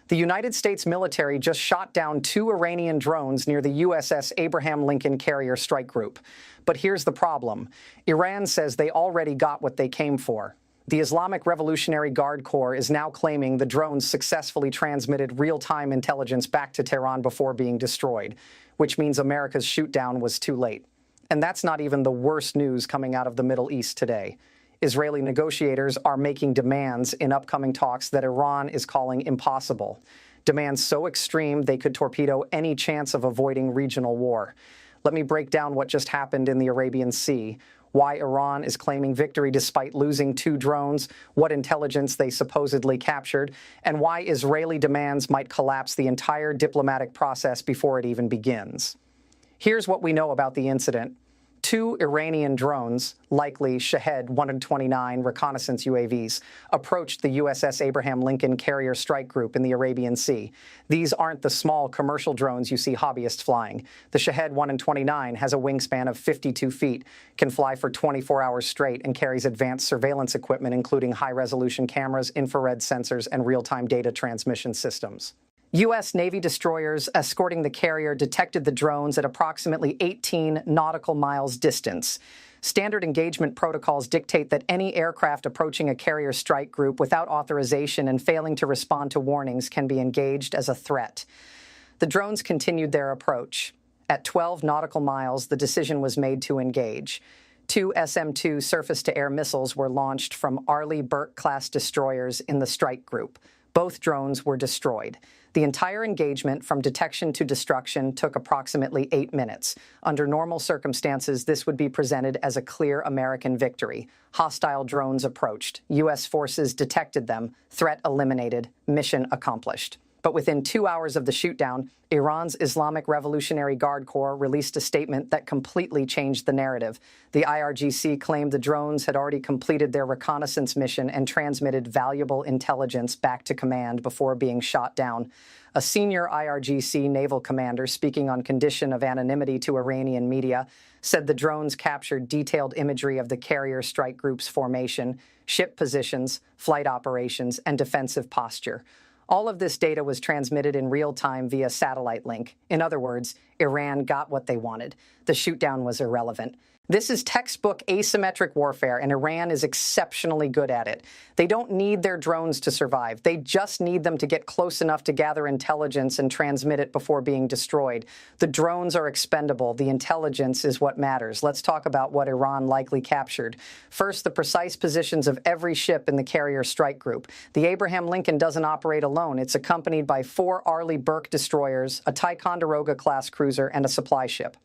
The United States military just shot down 2 Iranian drones near the USS Abraham Lincoln Carrier Strike Group. But here's the problem. Iran says they already got what they came for. The Islamic Revolutionary Guard Corps is now claiming the drones successfully transmitted real-time intelligence back to Tehran before being destroyed, which means America's shootdown was too late. And that's not even the worst news coming out of the Middle East today. Israeli negotiators are making demands in upcoming talks that Iran is calling impossible. Demands so extreme they could torpedo any chance of avoiding regional war. Let me break down what just happened in the Arabian Sea, why Iran is claiming victory despite losing 2 drones, what intelligence they supposedly captured, and why Israeli demands might collapse the entire diplomatic process before it even begins. Here's what we know about the incident. 2 Iranian drones, likely Shahed 129 reconnaissance UAVs, approached the USS Abraham Lincoln Carrier Strike Group in the Arabian Sea. These aren't the small commercial drones you see hobbyists flying. The Shahed 129 has a wingspan of 52 feet, can fly for 24 hours straight, and carries advanced surveillance equipment including high-resolution cameras, infrared sensors, and real-time data transmission systems. U.S. Navy destroyers escorting the carrier detected the drones at approximately 18 nautical miles distance. Standard engagement protocols dictate that any aircraft approaching a carrier strike group without authorization and failing to respond to warnings can be engaged as a threat. The drones continued their approach. At 12 nautical miles, the decision was made to engage. 2 SM-2 surface-to-air missiles were launched from Arleigh Burke-class destroyers in the strike group. Both drones were destroyed. The entire engagement, from detection to destruction, took approximately 8 minutes. Under normal circumstances, this would be presented as a clear American victory. Hostile drones approached. U.S. forces detected them. Threat eliminated. Mission accomplished. But within 2 hours of the shootdown, Iran's Islamic Revolutionary Guard Corps released a statement that completely changed the narrative. The IRGC claimed the drones had already completed their reconnaissance mission and transmitted valuable intelligence back to command before being shot down. A senior IRGC naval commander, speaking on condition of anonymity to Iranian media, said the drones captured detailed imagery of the carrier strike group's formation, ship positions, flight operations, and defensive posture. All of this data was transmitted in real time via satellite link. In other words, Iran got what they wanted. The shootdown was irrelevant. This is textbook asymmetric warfare, and Iran is exceptionally good at it. They don't need their drones to survive. They just need them to get close enough to gather intelligence and transmit it before being destroyed. The drones are expendable. The intelligence is what matters. Let's talk about what Iran likely captured. First, the precise positions of every ship in the carrier strike group. The Abraham Lincoln doesn't operate alone. It's accompanied by 4 Arleigh Burke destroyers, a Ticonderoga-class cruiser, and a supply ship.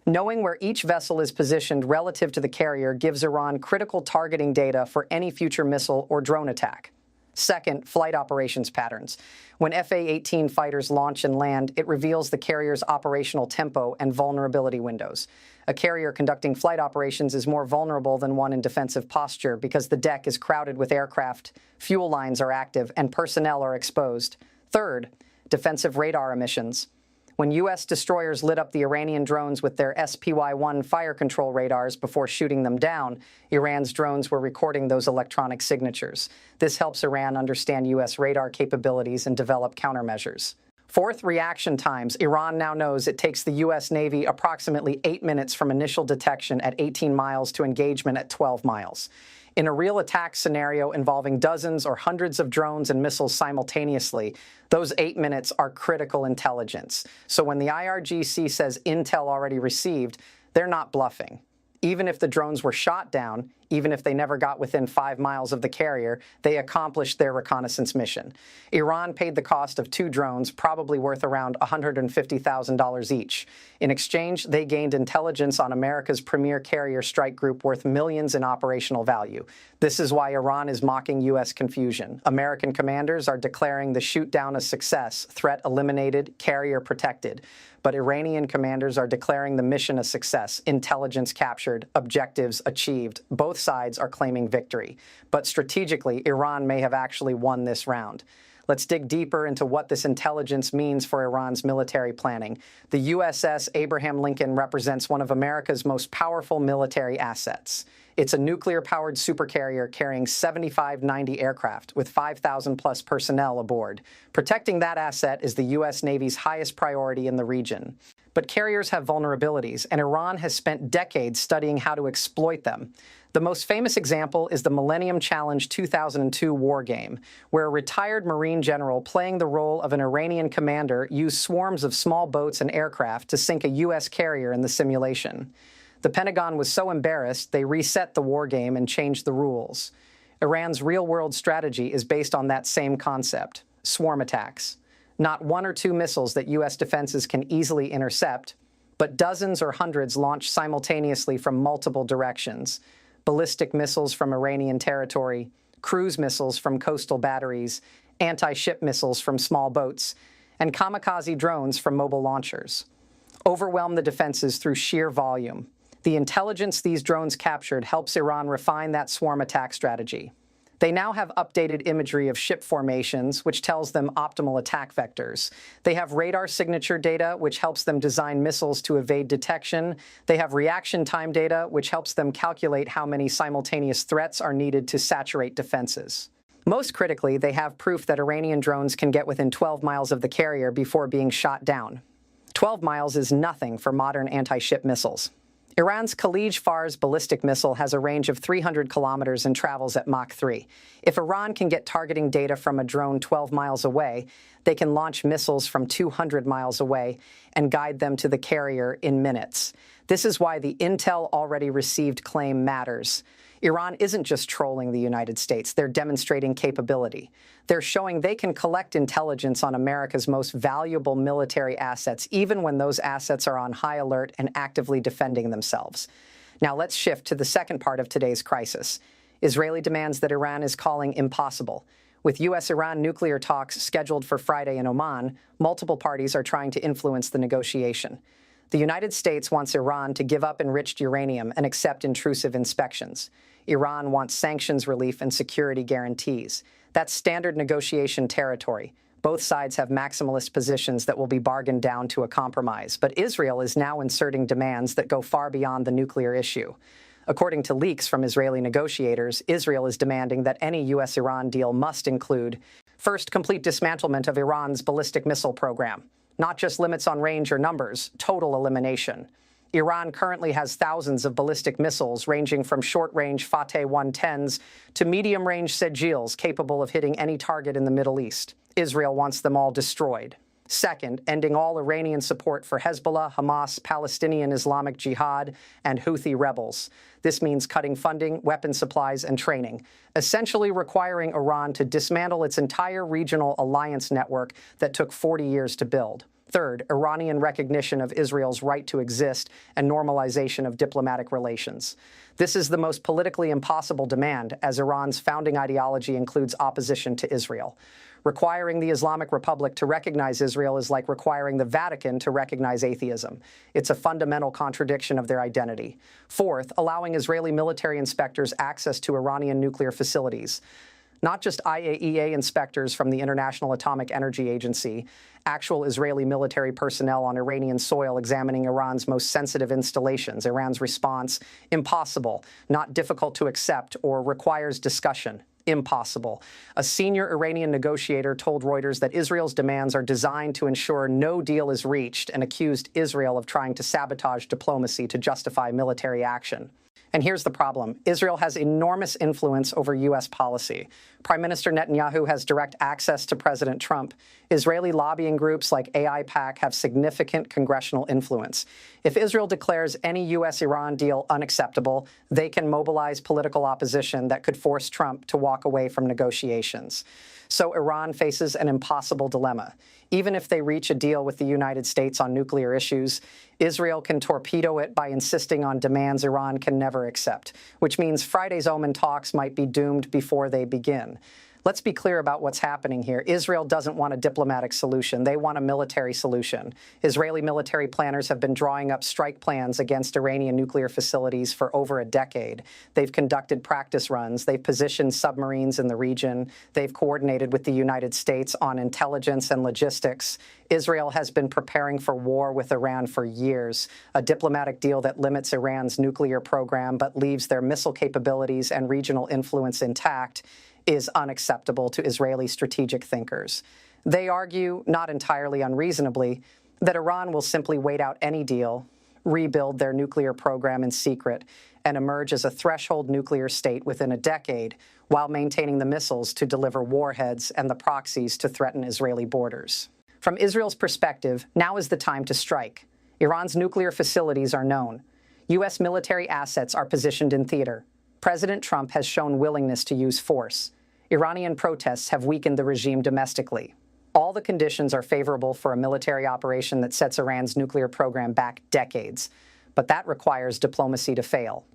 Knowing where each vessel is positioned relative to the carrier gives Iran critical targeting data for any future missile or drone attack. Second, flight operations patterns. When FA-18 fighters launch and land, it reveals the carrier's operational tempo and vulnerability windows. A carrier conducting flight operations is more vulnerable than one in defensive posture because the deck is crowded with aircraft, fuel lines are active, and personnel are exposed. Third, defensive radar emissions. When U.S. destroyers lit up the Iranian drones with their SPY-1 fire control radars before shooting them down, Iran's drones were recording those electronic signatures. This helps Iran understand U.S. radar capabilities and develop countermeasures. Fourth, reaction times. Iran now knows it takes the U.S. Navy approximately 8 minutes from initial detection at 18 miles to engagement at 12 miles. In a real attack scenario involving dozens or hundreds of drones and missiles simultaneously, those 8 minutes are critical intelligence. So when the IRGC says intel already received, they're not bluffing. Even if the drones were shot down, even if they never got within 5 miles of the carrier, they accomplished their reconnaissance mission. Iran paid the cost of 2 drones, probably worth around $150,000 each. In exchange, they gained intelligence on America's premier carrier strike group worth millions in operational value. This is why Iran is mocking U.S. confusion. American commanders are declaring the shoot-down a success, threat eliminated, carrier protected. But Iranian commanders are declaring the mission a success, intelligence captured, objectives achieved. Both sides are claiming victory. But strategically, Iran may have actually won this round. Let's dig deeper into what this intelligence means for Iran's military planning. The USS Abraham Lincoln represents one of America's most powerful military assets. It's a nuclear-powered supercarrier carrying 75-90 aircraft with 5,000-plus personnel aboard. Protecting that asset is the U.S. Navy's highest priority in the region. But carriers have vulnerabilities, and Iran has spent decades studying how to exploit them. The most famous example is the Millennium Challenge 2002 war game, where a retired Marine general playing the role of an Iranian commander used swarms of small boats and aircraft to sink a U.S. carrier in the simulation. The Pentagon was so embarrassed, they reset the war game and changed the rules. Iran's real-world strategy is based on that same concept: swarm attacks. Not one or two missiles that U.S. defenses can easily intercept, but dozens or hundreds launched simultaneously from multiple directions. Ballistic missiles from Iranian territory, cruise missiles from coastal batteries, anti-ship missiles from small boats, and kamikaze drones from mobile launchers. Overwhelm the defenses through sheer volume. The intelligence these drones captured helps Iran refine that swarm attack strategy. They now have updated imagery of ship formations, which tells them optimal attack vectors. They have radar signature data, which helps them design missiles to evade detection. They have reaction time data, which helps them calculate how many simultaneous threats are needed to saturate defenses. Most critically, they have proof that Iranian drones can get within 12 miles of the carrier before being shot down. 12 miles is nothing for modern anti-ship missiles. Iran's Khalij Fars ballistic missile has a range of 300 kilometers and travels at Mach 3. If Iran can get targeting data from a drone 12 miles away, they can launch missiles from 200 miles away and guide them to the carrier in minutes. This is why the intel already received claim matters. Iran isn't just trolling the United States, they're demonstrating capability. They're showing they can collect intelligence on America's most valuable military assets, even when those assets are on high alert and actively defending themselves. Now let's shift to the second part of today's crisis: Israeli demands that Iran is calling impossible. With U.S.-Iran nuclear talks scheduled for Friday in Oman, multiple parties are trying to influence the negotiation. The United States wants Iran to give up enriched uranium and accept intrusive inspections. Iran wants sanctions relief and security guarantees. That's standard negotiation territory. Both sides have maximalist positions that will be bargained down to a compromise, but Israel is now inserting demands that go far beyond the nuclear issue. According to leaks from Israeli negotiators, Israel is demanding that any U.S.-Iran deal must include, first, complete dismantlement of Iran's ballistic missile program. Not just limits on range or numbers, total elimination. Iran currently has thousands of ballistic missiles ranging from short-range Fateh 110s to medium-range Sejils capable of hitting any target in the Middle East. Israel wants them all destroyed. Second, ending all Iranian support for Hezbollah, Hamas, Palestinian Islamic Jihad, and Houthi rebels. This means cutting funding, weapon supplies, and training, essentially requiring Iran to dismantle its entire regional alliance network that took 40 years to build. Third, Iranian recognition of Israel's right to exist and normalization of diplomatic relations. This is the most politically impossible demand, as Iran's founding ideology includes opposition to Israel. Requiring the Islamic Republic to recognize Israel is like requiring the Vatican to recognize atheism. It's a fundamental contradiction of their identity. Fourth, allowing Israeli military inspectors access to Iranian nuclear facilities. Not just IAEA inspectors from the International Atomic Energy Agency, actual Israeli military personnel on Iranian soil examining Iran's most sensitive installations. Iran's response: impossible, not difficult to accept, or requires discussion. Impossible. A senior Iranian negotiator told Reuters that Israel's demands are designed to ensure no deal is reached and accused Israel of trying to sabotage diplomacy to justify military action. And here's the problem. Israel has enormous influence over U.S. policy. Prime Minister Netanyahu has direct access to President Trump. Israeli lobbying groups like AIPAC have significant congressional influence. If Israel declares any U.S.-Iran deal unacceptable, they can mobilize political opposition that could force Trump to walk away from negotiations. So Iran faces an impossible dilemma. Even if they reach a deal with the United States on nuclear issues, Israel can torpedo it by insisting on demands Iran can never accept, which means Friday's Oman talks might be doomed before they begin. Let's be clear about what's happening here. Israel doesn't want a diplomatic solution. They want a military solution. Israeli military planners have been drawing up strike plans against Iranian nuclear facilities for over a decade. They've conducted practice runs. They've positioned submarines in the region. They've coordinated with the United States on intelligence and logistics. Israel has been preparing for war with Iran for years, a diplomatic deal that limits Iran's nuclear program but leaves their missile capabilities and regional influence intact is unacceptable to Israeli strategic thinkers. They argue, not entirely unreasonably, that Iran will simply wait out any deal, rebuild their nuclear program in secret, and emerge as a threshold nuclear state within a decade, while maintaining the missiles to deliver warheads and the proxies to threaten Israeli borders. From Israel's perspective, now is the time to strike. Iran's nuclear facilities are known. U.S. military assets are positioned in theater. President Trump has shown willingness to use force. Iranian protests have weakened the regime domestically. All the conditions are favorable for a military operation that sets Iran's nuclear program back decades. But that requires diplomacy to fail.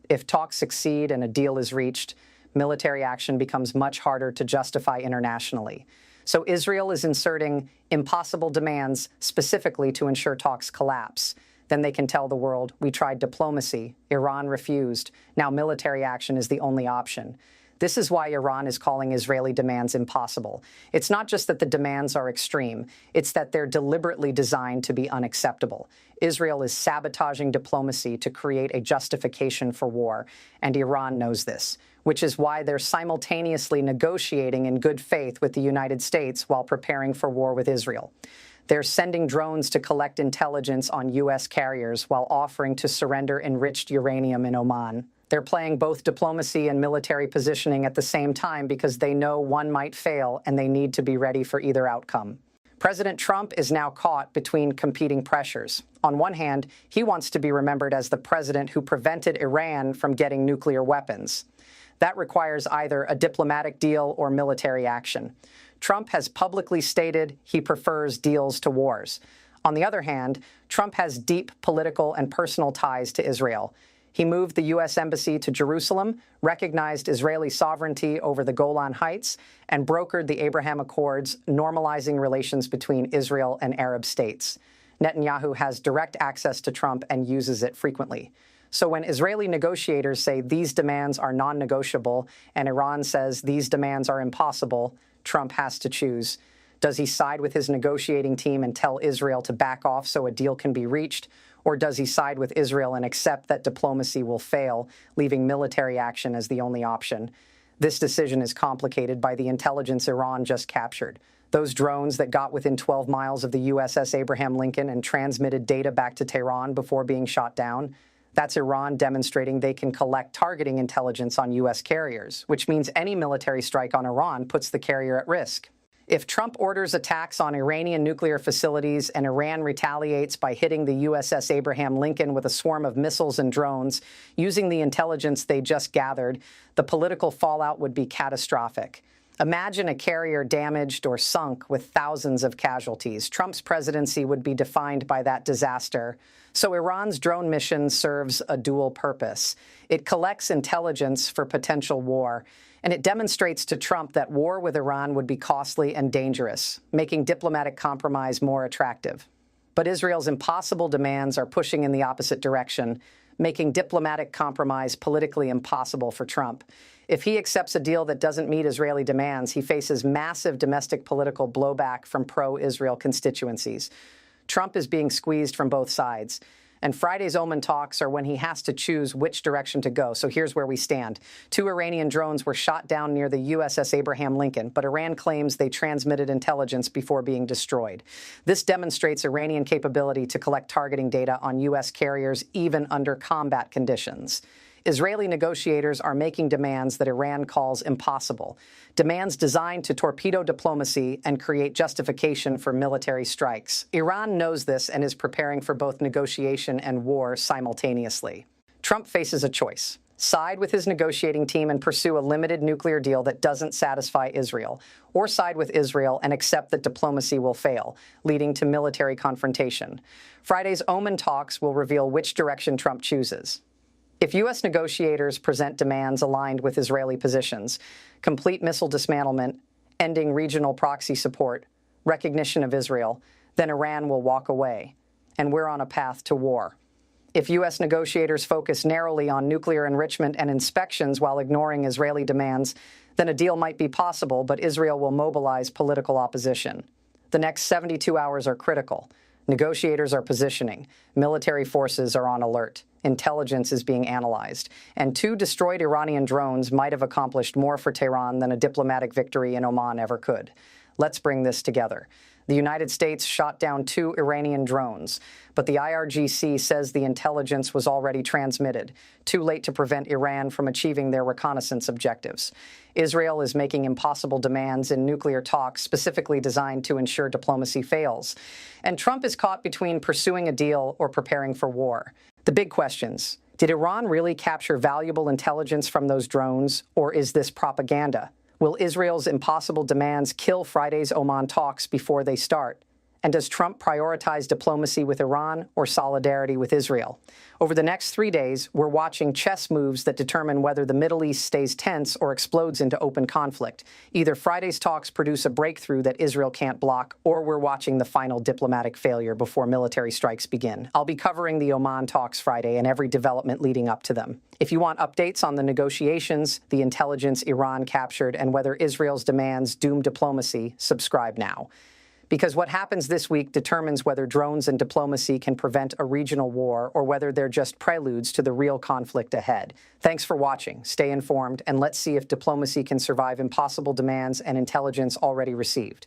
If talks succeed and a deal is reached, military action becomes much harder to justify internationally. So Israel is inserting impossible demands specifically to ensure talks collapse. Then they can tell the world, we tried diplomacy, Iran refused, now military action is the only option. This is why Iran is calling Israeli demands impossible. It's not just that the demands are extreme, it's that they're deliberately designed to be unacceptable. Israel is sabotaging diplomacy to create a justification for war, and Iran knows this, which is why they're simultaneously negotiating in good faith with the United States while preparing for war with Israel. They're sending drones to collect intelligence on U.S. carriers while offering to surrender enriched uranium in Oman. They're playing both diplomacy and military positioning at the same time because they know one might fail and they need to be ready for either outcome. President Trump is now caught between competing pressures. On one hand, he wants to be remembered as the president who prevented Iran from getting nuclear weapons. That requires either a diplomatic deal or military action. Trump has publicly stated he prefers deals to wars. On the other hand, Trump has deep political and personal ties to Israel. He moved the U.S. Embassy to Jerusalem, recognized Israeli sovereignty over the Golan Heights, and brokered the Abraham Accords, normalizing relations between Israel and Arab states. Netanyahu has direct access to Trump and uses it frequently. So when Israeli negotiators say these demands are non-negotiable and Iran says these demands are impossible, Trump has to choose. Does he side with his negotiating team and tell Israel to back off so a deal can be reached? Or does he side with Israel and accept that diplomacy will fail, leaving military action as the only option? This decision is complicated by the intelligence Iran just captured. Those drones that got within 12 miles of the USS Abraham Lincoln and transmitted data back to Tehran before being shot down. That's Iran demonstrating they can collect targeting intelligence on U.S. carriers, which means any military strike on Iran puts the carrier at risk. If Trump orders attacks on Iranian nuclear facilities and Iran retaliates by hitting the USS Abraham Lincoln with a swarm of missiles and drones, using the intelligence they just gathered, the political fallout would be catastrophic. Imagine a carrier damaged or sunk with thousands of casualties. Trump's presidency would be defined by that disaster. So Iran's drone mission serves a dual purpose. It collects intelligence for potential war, and it demonstrates to Trump that war with Iran would be costly and dangerous, making diplomatic compromise more attractive. But Israel's impossible demands are pushing in the opposite direction, making diplomatic compromise politically impossible for Trump. If he accepts a deal that doesn't meet Israeli demands, he faces massive domestic political blowback from pro-Israel constituencies. Trump is being squeezed from both sides. And Friday's Oman talks are when he has to choose which direction to go. So here's where we stand. 2 Iranian drones were shot down near the USS Abraham Lincoln, but Iran claims they transmitted intelligence before being destroyed. This demonstrates Iranian capability to collect targeting data on U.S. carriers even under combat conditions. Israeli negotiators are making demands that Iran calls impossible, demands designed to torpedo diplomacy and create justification for military strikes. Iran knows this and is preparing for both negotiation and war simultaneously. Trump faces a choice: side with his negotiating team and pursue a limited nuclear deal that doesn't satisfy Israel, or side with Israel and accept that diplomacy will fail, leading to military confrontation. Friday's Oman talks will reveal which direction Trump chooses. If U.S. negotiators present demands aligned with Israeli positions, complete missile dismantlement, ending regional proxy support, recognition of Israel, then Iran will walk away, and we're on a path to war. If U.S. negotiators focus narrowly on nuclear enrichment and inspections while ignoring Israeli demands, then a deal might be possible, but Israel will mobilize political opposition. The next 72 hours are critical. Negotiators are positioning. Military forces are on alert. Intelligence is being analyzed. And 2 destroyed Iranian drones might have accomplished more for Tehran than a diplomatic victory in Oman ever could. Let's bring this together. The United States shot down 2 Iranian drones, but the IRGC says the intelligence was already transmitted, too late to prevent Iran from achieving their reconnaissance objectives. Israel is making impossible demands in nuclear talks specifically designed to ensure diplomacy fails. And Trump is caught between pursuing a deal or preparing for war. The big questions: did Iran really capture valuable intelligence from those drones, or is this propaganda? Will Israel's impossible demands kill Friday's Oman talks before they start? And does Trump prioritize diplomacy with Iran or solidarity with Israel? Over the next 3 days, we're watching chess moves that determine whether the Middle East stays tense or explodes into open conflict. Either Friday's talks produce a breakthrough that Israel can't block, or we're watching the final diplomatic failure before military strikes begin. I'll be covering the Oman talks Friday and every development leading up to them. If you want updates on the negotiations, the intelligence Iran captured, and whether Israel's demands doom diplomacy, subscribe now. Because what happens this week determines whether drones and diplomacy can prevent a regional war or whether they're just preludes to the real conflict ahead. Thanks for watching. Stay informed, and let's see if diplomacy can survive impossible demands and intelligence already received.